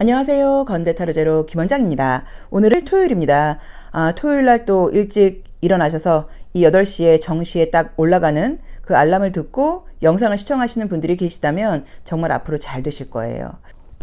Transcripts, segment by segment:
안녕하세요. 건대타로제로 김원장입니다. 오늘은 토요일입니다. 토요일날 또 일찍 일어나셔서 이 8시에 정시에 딱 올라가는 그 알람을 듣고 영상을 시청하시는 분들이 계시다면 정말 앞으로 잘 되실 거예요.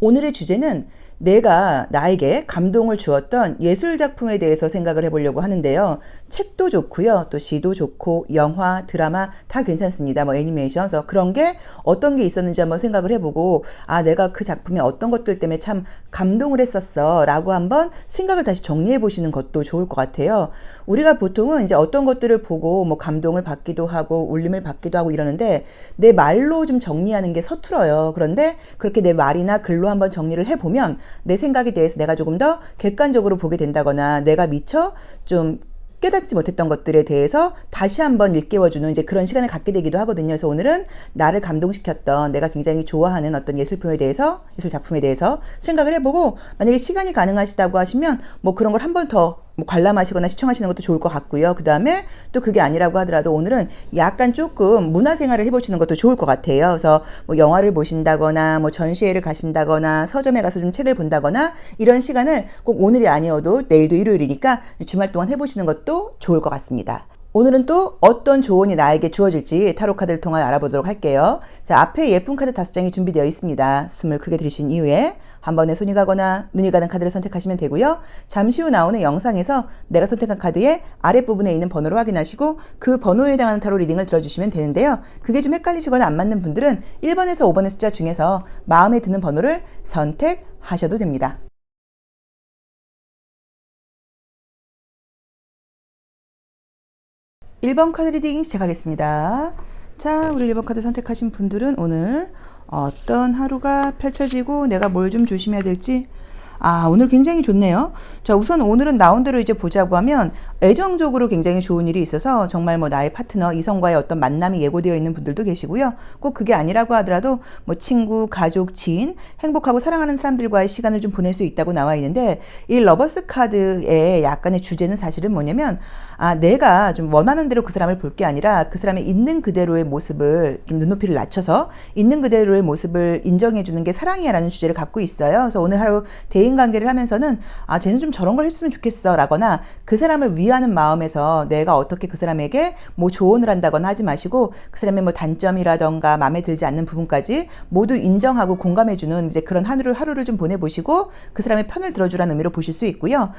오늘의 주제는 내가 나에게 감동을 주었던 예술 작품에 대해서 생각을 해보려고 하는데요. 책도 좋고요. 또 시도 좋고 영화, 드라마 다 괜찮습니다. 뭐 애니메이션. 그래서 그런 게 어떤 게 있었는지 한번 생각을 해보고 내가 그 작품에 어떤 것들 때문에 참 감동을 했었어 라고 한번 생각을 다시 정리해 보시는 것도 좋을 것 같아요. 우리가 보통은 이제 어떤 것들을 보고 뭐 감동을 받기도 하고 울림을 받기도 하고 이러는데 내 말로 좀 정리하는 게 서툴어요. 그런데 그렇게 내 말이나 글로 한번 정리를 해보면 내 생각에 대해서 내가 조금 더 객관적으로 보게 된다거나 내가 미처 좀 깨닫지 못했던 것들에 대해서 다시 한번 일깨워주는 이제 그런 시간을 갖게 되기도 하거든요. 그래서 오늘은 나를 감동시켰던 내가 굉장히 좋아하는 어떤 예술 작품에 대해서 생각을 해보고, 만약에 시간이 가능하시다고 하시면 뭐 그런 걸 한 번 더 관람하시거나 시청하시는 것도 좋을 것 같고요. 그 다음에 또 그게 아니라고 하더라도 오늘은 약간 조금 문화생활을 해보시는 것도 좋을 것 같아요. 그래서 뭐 영화를 보신다거나 뭐 전시회를 가신다거나 서점에 가서 좀 책을 본다거나 이런 시간을 꼭 오늘이 아니어도 내일도 일요일이니까 주말 동안 해보시는 것도 좋을 것 같습니다. 오늘은 또 어떤 조언이 나에게 주어질지 타로 카드를 통해 알아보도록 할게요. 자, 앞에 예쁜 카드 5장이 준비되어 있습니다. 숨을 크게 들이신 이후에 한 번에 손이 가거나 눈이 가는 카드를 선택하시면 되고요. 잠시 후 나오는 영상에서 내가 선택한 카드의 아랫부분에 있는 번호를 확인하시고 그 번호에 해당하는 타로 리딩을 들어주시면 되는데요. 그게 좀 헷갈리시거나 안 맞는 분들은 1번에서 5번의 숫자 중에서 마음에 드는 번호를 선택하셔도 됩니다. 1번 카드 리딩 시작하겠습니다. 자, 우리 1번 카드 선택하신 분들은 오늘 어떤 하루가 펼쳐지고 내가 뭘 좀 조심해야 될지 오늘 굉장히 좋네요. 자, 우선 오늘은 나온 대로 이제 보자고 하면 애정적으로 굉장히 좋은 일이 있어서 정말 뭐 나의 파트너, 이성과의 어떤 만남이 예고되어 있는 분들도 계시고요. 꼭 그게 아니라고 하더라도 뭐 친구, 가족, 지인, 행복하고 사랑하는 사람들과의 시간을 좀 보낼 수 있다고 나와 있는데, 이 러버스 카드의 약간의 주제는 사실은 뭐냐면 내가 좀 원하는 대로 그 사람을 볼 게 아니라 그 사람의 있는 그대로의 모습을 좀 눈높이를 낮춰서 있는 그대로의 모습을 인정해 주는 게 사랑이야 라는 주제를 갖고 있어요. 그래서 오늘 하루 대인관계를 하면서는 쟤는 좀 저런 걸 했으면 좋겠어 라거나 그 사람을 위하는 마음에서 내가 어떻게 그 사람에게 뭐 조언을 한다거나 하지 마시고 그 사람의 뭐 단점이라던가 마음에 들지 않는 부분까지 모두 인정하고 공감해주는 이제 그런 하루를 좀 보내보시고 그 사람의 편을 들어주라는 의미로 보실 수 있고요.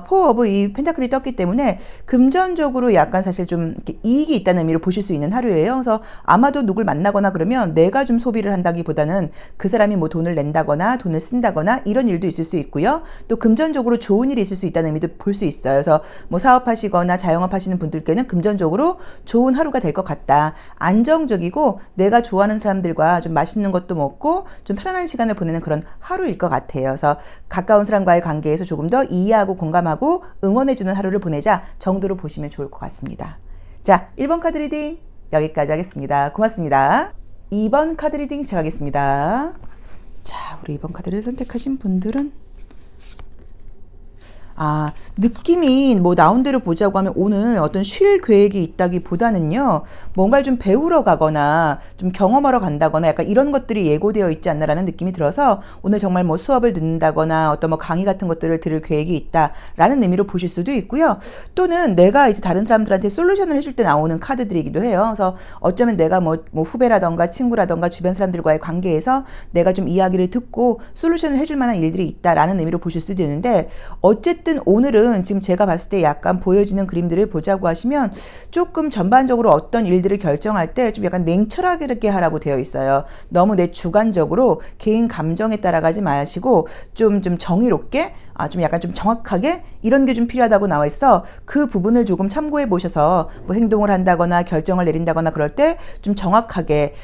포 오브 이 펜타클이 떴기 때문에 금전적으로 약간 사실 좀 이렇게 이익이 있다는 의미로 보실 수 있는 하루예요. 그래서 아마도 누굴 만나거나 그러면 내가 좀 소비를 한다기보다는 그 사람이 뭐 돈을 낸다거나 돈을 쓴다거나 이런 일도 있을 수 있고요. 또 금전적으로 좋은 일이 있을 수 있다는 의미도 볼 수 있어요. 그래서 뭐 사업하시거나 자영업 하시는 분들께는 금전적으로 좋은 하루가 될 것 같다. 안정적이고 내가 좋아하는 사람들과 좀 맛있는 것도 먹고 좀 편안한 시간을 보내는 그런 하루일 것 같아요. 그래서 가까운 사람과의 관계에서 조금 더 이해하고 공감하고 응원해주는 하루를 보내자 정도로 보시면 좋을 것 같습니다. 자, 1번 카드 리딩 여기까지 하겠습니다. 고맙습니다. 2번 카드 리딩 시작하겠습니다. 자, 우리 2번 카드를 선택하신 분들은 느낌이 뭐 나온 대로 보자고 하면 오늘 어떤 쉴 계획이 있다기보다는요, 뭔가를 좀 배우러 가거나 좀 경험하러 간다거나 약간 이런 것들이 예고되어 있지 않나라는 느낌이 들어서 오늘 정말 뭐 수업을 듣는다거나 어떤 뭐 강의 같은 것들을 들을 계획이 있다라는 의미로 보실 수도 있고요. 또는 내가 이제 다른 사람들한테 솔루션을 해줄 때 나오는 카드들이기도 해요. 그래서 어쩌면 내가 뭐 후배라던가 친구라던가 주변 사람들과의 관계에서 내가 좀 이야기를 듣고 솔루션을 해줄 만한 일들이 있다라는 의미로 보실 수도 있는데, 어쨌든 오늘은 지금 제가 봤을 때 약간 보여지는 그림들을 보자고 하시면 조금 전반적으로 어떤 일들을 결정할 때 좀 약간 냉철하게 하라고 되어 있어요. 너무 내 주관적으로 개인 감정에 따라가지 마시고 좀 정의롭게 좀 약간 좀 정확하게 이런 게 좀 필요하다고 나와 있어. 그 부분을 조금 참고해 보셔서 뭐 행동을 한다거나 결정을 내린다거나 그럴 때 좀 정확하게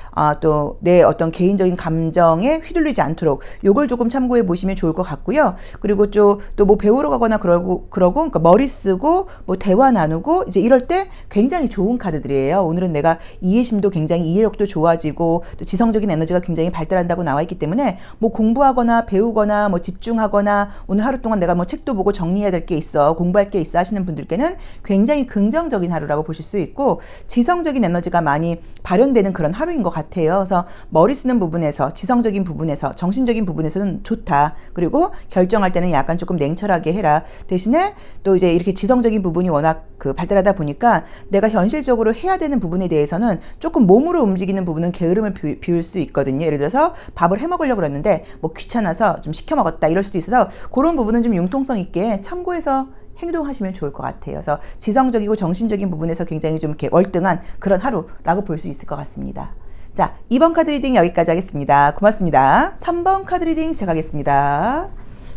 또 내 어떤 개인적인 감정에 휘둘리지 않도록 요걸 조금 참고해 보시면 좋을 것 같고요. 그리고 또 뭐 배우러 가거나 그러고 그러니까 머리 쓰고 뭐 대화 나누고 이제 이럴 때 굉장히 좋은 카드들이에요. 오늘은 내가 이해심도 굉장히 이해력도 좋아지고 또 지성적인 에너지가 굉장히 발달한다고 나와 있기 때문에 뭐 공부하거나 배우거나 뭐 집중하거나 오늘 하루 동안 내가 뭐 책도 보고 정리해야 될 게 있어, 공부할 게 있어 하시는 분들께는 굉장히 긍정적인 하루라고 보실 수 있고, 지성적인 에너지가 많이 발현되는 그런 하루인 것 같아요. 그래서 머리 쓰는 부분에서, 지성적인 부분에서, 정신적인 부분에서는 좋다. 그리고 결정할 때는 약간 조금 냉철하게 해라. 대신에 또 이제 이렇게 지성적인 부분이 워낙 발달하다 보니까 내가 현실적으로 해야 되는 부분에 대해서는 조금 몸으로 움직이는 부분은 게으름을 비울 수 있거든요. 예를 들어서 밥을 해 먹으려고 그랬는데 뭐 귀찮아서 좀 시켜 먹었다 이럴 수도 있어서, 그런 부분은 좀 융통성 있게 참고해서 행동하시면 좋을 것 같아요. 그래서 지성적이고 정신적인 부분에서 굉장히 좀 이렇게 월등한 그런 하루라고 볼 수 있을 것 같습니다. 자, 2번 카드 리딩 여기까지 하겠습니다. 고맙습니다. 3번 카드 리딩 시작하겠습니다.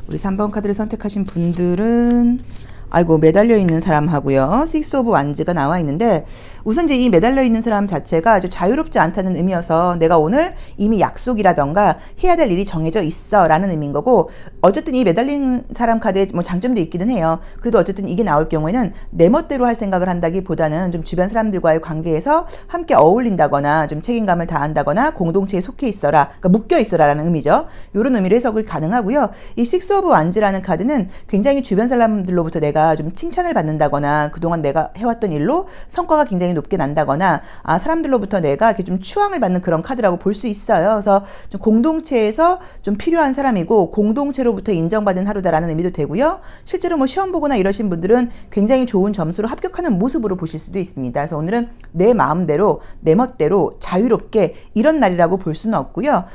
우리 3번 카드를 선택하신 분들은 아이고, 매달려 있는 사람하고요. 식스 오브 완즈가 나와 있는데, 우선 이제 이 매달려 있는 사람 자체가 아주 자유롭지 않다는 의미여서 내가 오늘 이미 약속이라던가 해야 될 일이 정해져 있어 라는 의미인 거고, 어쨌든 이 매달린 사람 카드에 뭐 장점도 있기는 해요. 그래도 어쨌든 이게 나올 경우에는 내 멋대로 할 생각을 한다기보다는 좀 주변 사람들과의 관계에서 함께 어울린다거나 좀 책임감을 다한다거나 공동체에 속해 있어라, 그러니까 묶여 있어라 라는 의미죠. 이런 의미로 해석이 가능하고요. 이 식스 오브 완즈라는 카드는 굉장히 주변 사람들로부터 내가 좀 칭찬을 받는다거나 그동안 내가 해왔던 일로 성과가 굉장히 높게 난다거나 사람들로부터 내가 이렇게 좀 추앙을 받는 그런 카드라고 볼 수 있어요. 그래서 좀 공동체에서 좀 필요한 사람이고 공동체로부터 인정받은 하루다라는 의미도 되고요. 실제로 뭐 시험 보거나 이러신 분들은 굉장히 좋은 점수로 합격하는 모습으로 보실 수도 있습니다. 그래서 오늘은 내 마음대로 내 멋대로 자유롭게 이런 날이라고 볼 수는 없고요.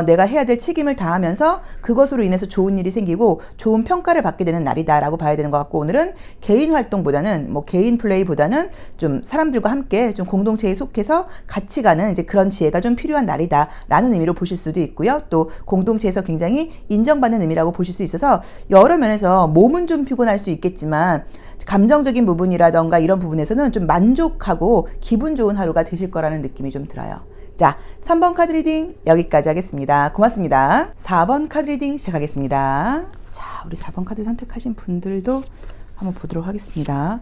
내가 해야 될 책임을 다하면서 그것으로 인해서 좋은 일이 생기고 좋은 평가를 받게 되는 날이다라고 봐야 되는 것 같고, 오늘은 개인 활동보다는 뭐 개인 플레이보다는 좀 사람들과 함께 좀 공동체에 속해서 같이 가는 이제 그런 지혜가 좀 필요한 날이다라는 의미로 보실 수도 있고요. 또 공동체에서 굉장히 인정받는 의미라고 보실 수 있어서 여러 면에서 몸은 좀 피곤할 수 있겠지만 감정적인 부분이라던가 이런 부분에서는 좀 만족하고 기분 좋은 하루가 되실 거라는 느낌이 좀 들어요. 자, 3번 카드 리딩 여기까지 하겠습니다. 고맙습니다. 4번 카드 리딩 시작하겠습니다. 자, 우리 4번 카드 선택하신 분들도 한번 보도록 하겠습니다.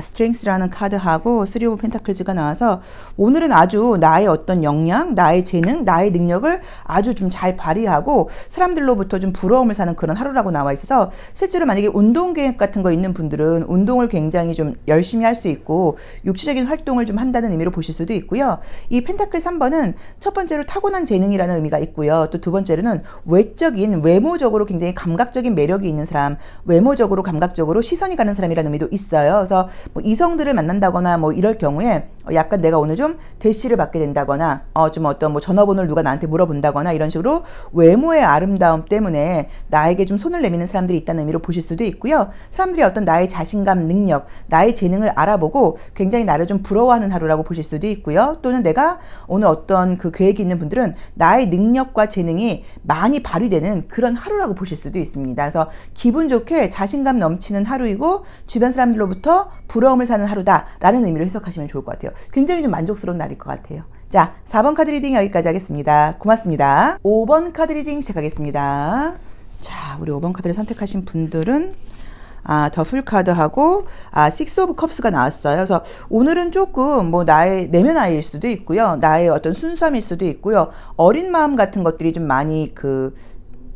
스트렝스라는 카드하고 3 오브 펜타클즈가 나와서 오늘은 아주 나의 어떤 역량, 나의 재능, 나의 능력을 아주 좀 잘 발휘하고 사람들로부터 좀 부러움을 사는 그런 하루라고 나와 있어서, 실제로 만약에 운동 계획 같은 거 있는 분들은 운동을 굉장히 좀 열심히 할 수 있고 육체적인 활동을 좀 한다는 의미로 보실 수도 있고요. 이 펜타클 3번은 첫 번째로 타고난 재능이라는 의미가 있고요. 또 두 번째로는 외적인, 외모적으로 굉장히 감각적인 매력이 있는 사람, 외모적으로 감각적으로 시선이 가는 사람이라는 의미도 있어요. 그래서 뭐 이성들을 만난다거나 뭐 이럴 경우에 약간 내가 오늘 좀 대시를 받게 된다거나 좀 어떤 뭐 전화번호를 누가 나한테 물어본다거나 이런 식으로 외모의 아름다움 때문에 나에게 좀 손을 내미는 사람들이 있다는 의미로 보실 수도 있고요. 사람들이 어떤 나의 자신감, 능력, 나의 재능을 알아보고 굉장히 나를 좀 부러워하는 하루라고 보실 수도 있고요. 또는 내가 오늘 어떤 그 계획이 있는 분들은 나의 능력과 재능이 많이 발휘되는 그런 하루라고 보실 수도 있습니다. 그래서 기분 좋게 자신감 넘치는 하루이고 주변 사람들로부터 부러움을 사는 하루다라는 의미로 해석하시면 좋을 것 같아요. 굉장히 좀 만족스러운 날일 것 같아요. 자, 4번 카드 리딩 여기까지 하겠습니다. 고맙습니다. 5번 카드 리딩 시작하겠습니다. 자, 우리 5번 카드를 선택하신 분들은 더풀 카드하고 식스 오브 컵스가 나왔어요. 그래서 오늘은 조금 뭐 나의 내면 아이일 수도 있고요. 나의 어떤 순수함일 수도 있고요. 어린 마음 같은 것들이 좀 많이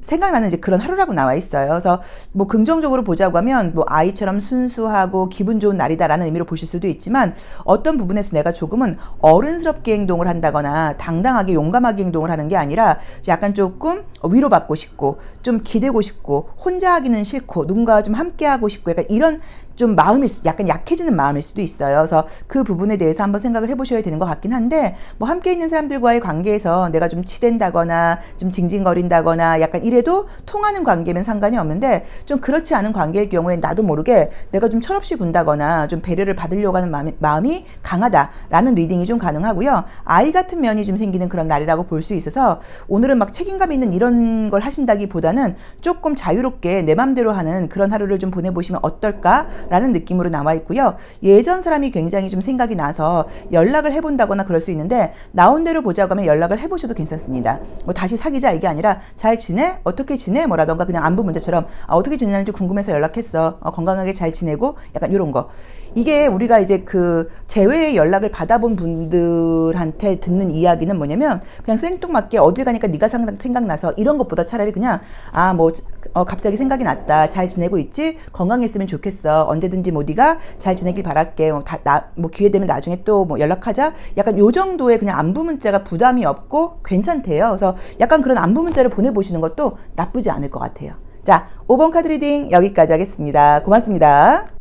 생각나는 이제 그런 하루라고 나와 있어요. 그래서 뭐 긍정적으로 보자고 하면 뭐 아이처럼 순수하고 기분 좋은 날이다라는 의미로 보실 수도 있지만, 어떤 부분에서 내가 조금은 어른스럽게 행동을 한다거나 당당하게 용감하게 행동을 하는 게 아니라 약간 조금 위로받고 싶고 좀 기대고 싶고 혼자 하기는 싫고 누군가와 좀 함께 하고 싶고 약간 이런 좀 약간 약해지는 마음일 수도 있어요. 그래서 그 부분에 대해서 한번 생각을 해보셔야 되는 것 같긴 한데, 뭐 함께 있는 사람들과의 관계에서 내가 좀 치댄다거나 좀 징징거린다거나 약간 이래도 통하는 관계면 상관이 없는데, 좀 그렇지 않은 관계일 경우에 나도 모르게 내가 좀 철없이 군다거나 좀 배려를 받으려고 하는 마음이 강하다라는 리딩이 좀 가능하고요. 아이 같은 면이 좀 생기는 그런 날이라고 볼 수 있어서 오늘은 막 책임감 있는 이런 걸 하신다기보다는 조금 자유롭게 내 맘대로 하는 그런 하루를 좀 보내보시면 어떨까? 라는 느낌으로 나와 있고요. 예전 사람이 굉장히 좀 생각이 나서 연락을 해본다거나 그럴 수 있는데, 나온 대로 보자고 하면 연락을 해보셔도 괜찮습니다. 뭐 다시 사귀자 이게 아니라 잘 지내? 때 어떻게 지내? 뭐라던가 그냥 안부 문자처럼 어떻게 지내는지 궁금해서 연락했어. 건강하게 잘 지내고 약간 이런 거. 이게 우리가 이제 그 재회의 연락을 받아본 분들한테 듣는 이야기는 뭐냐면 그냥 생뚱맞게 어딜 가니까 네가 생각나서 이런 것보다 차라리 그냥 갑자기 생각이 났다. 잘 지내고 있지? 건강했으면 좋겠어. 언제든지 뭐 네가 잘 지내길 바랄게. 기회 되면 나중에 또 뭐 연락하자. 약간 요 정도의 그냥 안부 문자가 부담이 없고 괜찮대요. 그래서 약간 그런 안부 문자를 보내보시는 것도 나쁘지 않을 것 같아요. 자, 5번 카드 리딩 여기까지 하겠습니다. 고맙습니다.